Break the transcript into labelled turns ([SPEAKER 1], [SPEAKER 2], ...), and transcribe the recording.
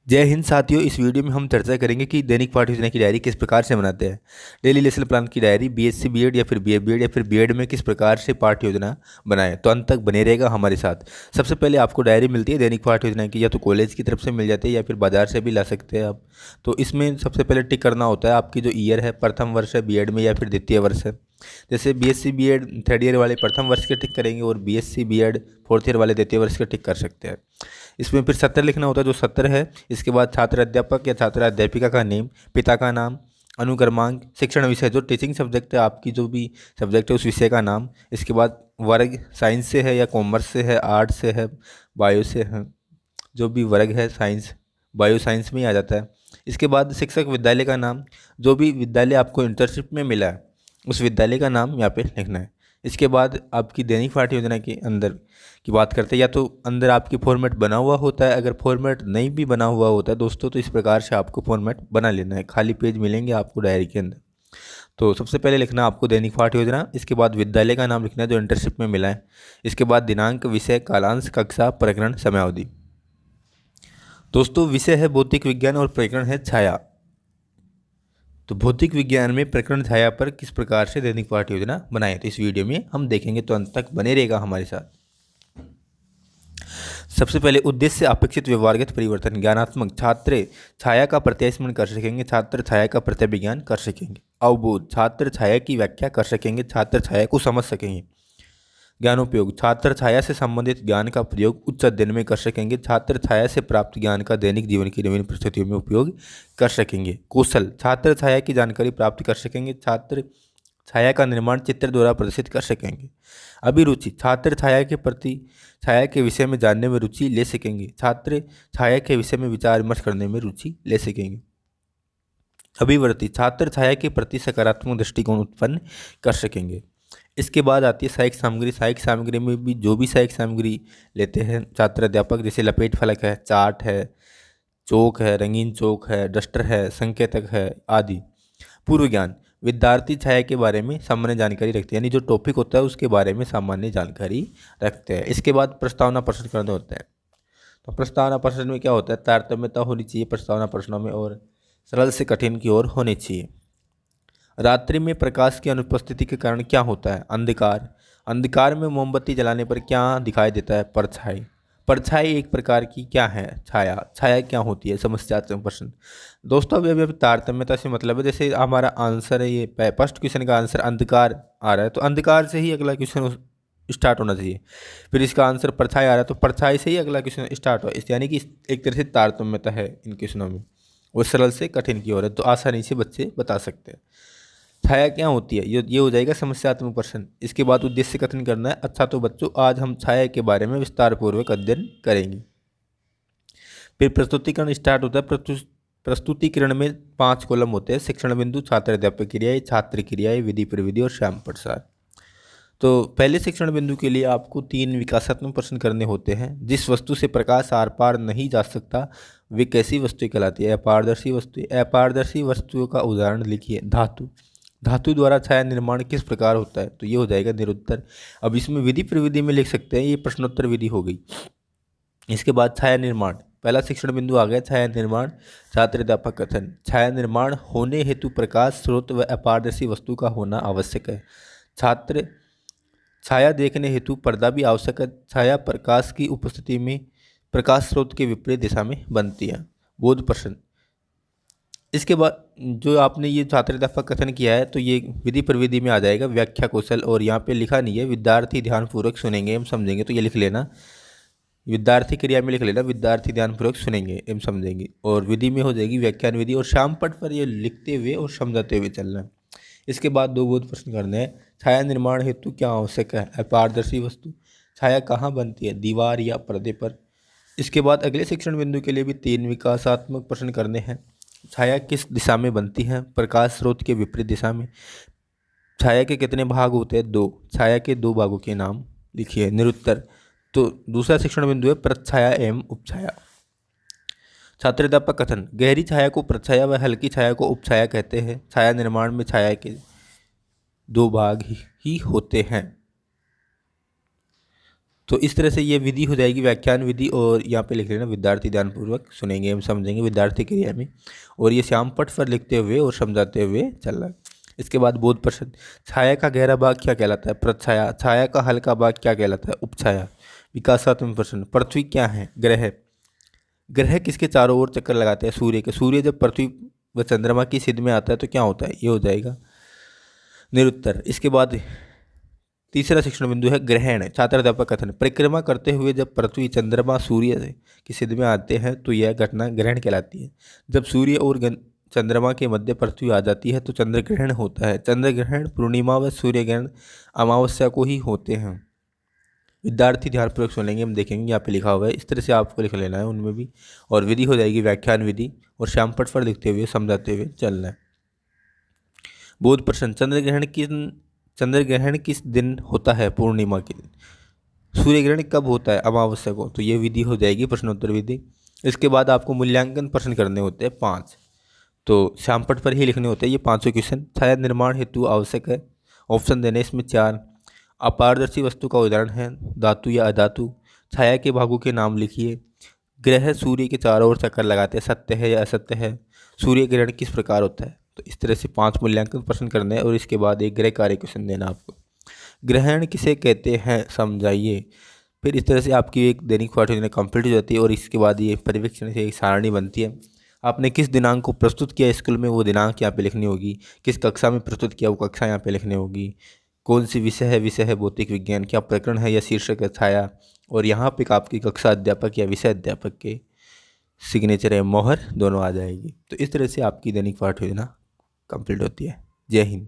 [SPEAKER 1] जय हिंद साथियों। इस वीडियो में हम चर्चा करेंगे कि दैनिक पाठ्य योजना की डायरी किस प्रकार से बनाते हैं। डेली लेसन प्लान की डायरी बीएससी बीएड या फिर बीए बीएड या फिर बीएड में किस प्रकार से पाठ्य योजना बनाएं, तो अंत तक बने रहेगा हमारे साथ। सबसे पहले आपको डायरी मिलती है दैनिक पाठ्य योजना की, या तो कॉलेज की तरफ से मिल जाती है या फिर बाजार से भी ला सकते हैं आप। तो इसमें सबसे पहले टिक करना होता है आपकी जो ईयर है, प्रथम वर्ष है बीएड में या फिर द्वितीय वर्ष है। जैसे बीएससी बीएड थर्ड ईयर वाले प्रथम वर्ष के टिक करेंगे और बीएससी बीएड फोर्थ ईयर वाले द्वितीय वर्ष के टिक कर सकते हैं। इसमें फिर सत्र लिखना होता है, जो सत्र है। इसके बाद छात्र अध्यापक या छात्र अध्यापिका का नेम, पिता का नाम, अनुक्रमांक, शिक्षण विषय जो टीचिंग सब्जेक्ट है आपकी, जो भी सब्जेक्ट है उस विषय का नाम। इसके बाद वर्ग, साइंस से है या कॉमर्स से है, आर्ट्स से है, बायो से है, जो भी वर्ग है साइंस बायो साइंस में ही आ जाता है। इसके बाद शिक्षक विद्यालय का नाम, जो भी विद्यालय आपको इंटर्नशिप में मिला है उस विद्यालय का नाम यहाँ पे लिखना है। इसके बाद आपकी दैनिक पाठ्य योजना के अंदर की बात करते हैं, या तो अंदर आपकी फॉर्मेट बना हुआ होता है, अगर फॉर्मेट नहीं भी बना हुआ होता है दोस्तों तो इस प्रकार से आपको फॉर्मेट बना लेना है। खाली पेज मिलेंगे आपको डायरी के अंदर। तो सबसे पहले लिखना आपको दैनिक पाठ्य योजना। इसके बाद विद्यालय का नाम लिखना है जो इंटर्नशिप में मिला है। इसके बाद दिनांक, विषय, कालांश, कक्षा, प्रकरण, समयावधि। दोस्तों विषय है भौतिक विज्ञान और प्रकरण है छाया। तो भौतिक विज्ञान में प्रकरण छाया पर किस प्रकार से दैनिक पाठ्य योजना बनाए, तो इस वीडियो में हम देखेंगे, तो अंत तक बने रहेगा हमारे साथ। सबसे पहले उद्देश्य अपेक्षित व्यवहारगत परिवर्तन, ज्ञानात्मक, छात्र छाया का प्रत्यास्मरण कर सकेंगे, छात्र छाया का प्रत्यभिज्ञान कर सकेंगे। अवबोध, छात्र छाया की व्याख्या कर सकेंगे, छात्र छाया को समझ सकेंगे। ज्ञानोपयोग, छात्र छाया से संबंधित ज्ञान का प्रयोग उच्च अध्ययन में कर सकेंगे, छात्र छाया से प्राप्त ज्ञान का दैनिक जीवन की विभिन्न परिस्थितियों में उपयोग कर सकेंगे। कौशल, छात्र छाया की जानकारी प्राप्त कर सकेंगे, छात्र छाया का निर्माण चित्र द्वारा प्रदर्शित कर सकेंगे। अभिरुचि, छात्र छाया के प्रति छाया के विषय में जानने में रुचि ले सकेंगे, छात्र छाया के विषय में विचार विमर्श करने में रुचि ले सकेंगे। अभिवृत्ति, छात्र छाया के प्रति सकारात्मक दृष्टिकोण उत्पन्न कर सकेंगे। इसके बाद आती है सहायक सामग्री। सहायक सामग्री में भी जो भी सहायक सामग्री लेते हैं छात्र अध्यापक, जैसे लपेट फलक है, चार्ट है, चौक है, रंगीन चौक है, डस्टर है, संकेतक है आदि। पूर्व ज्ञान, विद्यार्थी छाया के बारे में सामान्य जानकारी रखते हैं, यानी जो टॉपिक होता है उसके बारे में सामान्य जानकारी रखते हैं। इसके बाद प्रस्तावना प्रश्न करने होते हैं। तो प्रस्तावना प्रश्न में क्या होता है, तारतम्यता होनी चाहिए प्रस्तावना प्रश्नों में और सरल से कठिन की ओर होनी चाहिए। रात्रि में प्रकाश की अनुपस्थिति के कारण क्या होता है, अंधकार। अंधकार में मोमबत्ती जलाने पर क्या दिखाई देता है, परछाई। परछाई एक प्रकार की क्या है, छाया। छाया क्या होती है, समस्यात्मक प्रश्न। दोस्तों अभी तारतम्यता से मतलब है, जैसे हमारा आंसर है, ये फर्स्ट क्वेश्चन का आंसर अंधकार आ रहा है तो अंधकार से ही अगला क्वेश्चन स्टार्ट होना चाहिए। फिर इसका आंसर परछाई आ रहा है तो परछाई से ही अगला क्वेश्चन स्टार्ट हो, यानी कि एक तरह से तारतम्यता है इन क्वेश्चनों में, वो सरल से कठिन की ओर है, तो आसानी से बच्चे बता सकते हैं। छाया क्या होती है, ये हो जाएगा समस्यात्मक प्रश्न। इसके बाद उद्देश्य कथन करना है। अच्छा तो बच्चों आज हम छाया के बारे में विस्तार पूर्वक अध्ययन करेंगे। फिर प्रस्तुतिकरण स्टार्ट होता है। प्रस्तुतिकरण में 5 कॉलम होते हैं, शिक्षण बिंदु, छात्र अध्यापक क्रियाएं, छात्र क्रियाएं, विधि प्रविधि और श्याम प्रसार। तो पहले शिक्षण बिंदु के लिए आपको 3 विकासात्मक प्रश्न करने होते हैं। जिस वस्तु से प्रकाश आर पार नहीं जा सकता वे कैसी वस्तु कहलाती है, अपारदर्शी वस्तु। अपारदर्शी वस्तुओं का उदाहरण लिखिए। धातु, धातु द्वारा छाया निर्माण किस प्रकार होता है, तो ये हो जाएगा निरुत्तर। अब इसमें विधि प्रविधि में लिख सकते हैं, ये प्रश्नोत्तर विधि हो गई। इसके बाद छाया निर्माण, पहला शिक्षण बिंदु आ गया, छाया निर्माण, छात्र अध्यापक कथन। छाया निर्माण होने हेतु प्रकाश स्रोत व अपारदर्शी वस्तु का होना आवश्यक है। छात्र छाया देखने हेतु पर्दा भी आवश्यक है। छाया प्रकाश की उपस्थिति में प्रकाश स्रोत के विपरीत दिशा में बनती है। बोध प्रश्न, इसके बाद जो आपने ये छात्र अध्यापक कथन किया है तो ये विधि प्रविधि में आ जाएगा। व्याख्या कौशल, और यहाँ पे लिखा नहीं है, विद्यार्थी ध्यानपूर्वक सुनेंगे एवं समझेंगे, तो ये लिख लेना। विद्यार्थी क्रिया में लिख लेना, विद्यार्थी ध्यानपूर्वक सुनेंगे एवं समझेंगे। और विधि में हो जाएगी व्याख्यान विधि, और शाम पट पर ये लिखते हुए और समझाते हुए चलना है। इसके बाद 2 बोध प्रश्न करने हैं। छाया निर्माण हेतु क्या आवश्यक है, अपारदर्शी वस्तु। छाया कहाँ बनती है, दीवार या पर्दे पर। इसके बाद अगले शिक्षण बिंदु के लिए भी 3 विकासात्मक प्रश्न करने हैं। छाया किस दिशा में बनती है, प्रकाश स्रोत के विपरीत दिशा में। छाया के कितने भाग होते हैं, 2। छाया के 2 भागों के नाम लिखिए, निरुत्तर। तो दूसरा शिक्षण बिंदु है प्रच्छाया एवं उपछाया। छात्र अध्यापक कथन, गहरी छाया को प्रच्छाया व हल्की छाया को उपछाया कहते हैं। छाया निर्माण में छाया के 2 भाग ही होते हैं। तो इस तरह से ये विधि हो जाएगी व्याख्यान विधि। और यहाँ पे लिख लेना विद्यार्थी ध्यानपूर्वक सुनेंगे एवं समझेंगे विद्यार्थी क्रिया में। और ये श्याम पट पर लिखते हुए और समझाते हुए चल रहा है। इसके बाद बोध प्रश्न, छाया का गहरा भाग क्या कहलाता है? प्रछाया। छाया का हल्का भाग क्या कहलाता है? उपछाया। विकासात्मक प्रश्न, पृथ्वी क्या है? ग्रह। ग्रह किसके चारों ओर चक्कर लगाते हैं? सूर्य के। सूर्य जब पृथ्वी व चंद्रमा की सिद्ध में आता है तो क्या होता है? ये हो जाएगा निरुत्तर। इसके बाद तीसरा शिक्षण बिंदु है ग्रहण। छात्र अध्यापक कथन, परिक्रमा करते हुए जब पृथ्वी चंद्रमा सूर्य की सिद्ध में आते हैं तो यह घटना ग्रहण कहलाती है। जब सूर्य और चंद्रमा के मध्य पृथ्वी आ जाती है तो चंद्र ग्रहण होता है। चंद्र ग्रहण पूर्णिमा व सूर्य ग्रहण अमावस्या को ही होते हैं। विद्यार्थी ध्यानपूर्वक सुनेंगे, हम देखेंगे यहाँ पे लिखा हुआ है, इस तरह से आपको लिख लेना है उनमें भी। और विधि हो जाएगी व्याख्यान विधि और श्याम पट पर लिखते हुए समझाते हुए चलना है। बोध प्रश्न, चंद्र ग्रहण किस दिन होता है? पूर्णिमा के दिन। सूर्य ग्रहण कब होता है? अमावस्या को। तो ये विधि हो जाएगी प्रश्नोत्तर विधि। इसके बाद आपको मूल्यांकन प्रश्न करने होते हैं 5, तो श्याम पट पर ही लिखने होते हैं ये 500 क्वेश्चन। छाया निर्माण हेतु आवश्यक है। ऑप्शन देने इसमें 4। अपारदर्शी वस्तु का उदाहरण है धातु या अधातु। छाया के भागों के नाम लिखिए। ग्रह सूर्य के चारों ओर चक्कर लगाते हैं, सत्य है या असत्य है? सूर्य ग्रहण किस प्रकार होता है? तो इस तरह से 5 मूल्यांकन प्रश्न करने हैं और इसके बाद एक गृह कार्य क्वेश्चन देना आपको। ग्रहण किसे कहते हैं समझाइए। फिर इस तरह से आपकी एक दैनिक पाठ्यक्रम कंप्लीट हो जाती है और इसके बाद ये पर्यवेक्षण से एक सारणी बनती है। आपने किस दिनांक को प्रस्तुत किया स्कूल में वो दिनांक यहाँ पे लिखनी होगी। किस कक्षा में प्रस्तुत किया वो कक्षा यहाँ पे लिखनी होगी। कौन सी विषय है भौतिक विज्ञान, क्या प्रकरण है या शीर्षक है छाया। और यहाँ पे आपकी कक्षा अध्यापक या विषय अध्यापक के सिग्नेचर या मोहर दोनों आ जाएगी। तो इस तरह से आपकी दैनिक पाठ योजना कंप्लीट होती है। जय हिंद।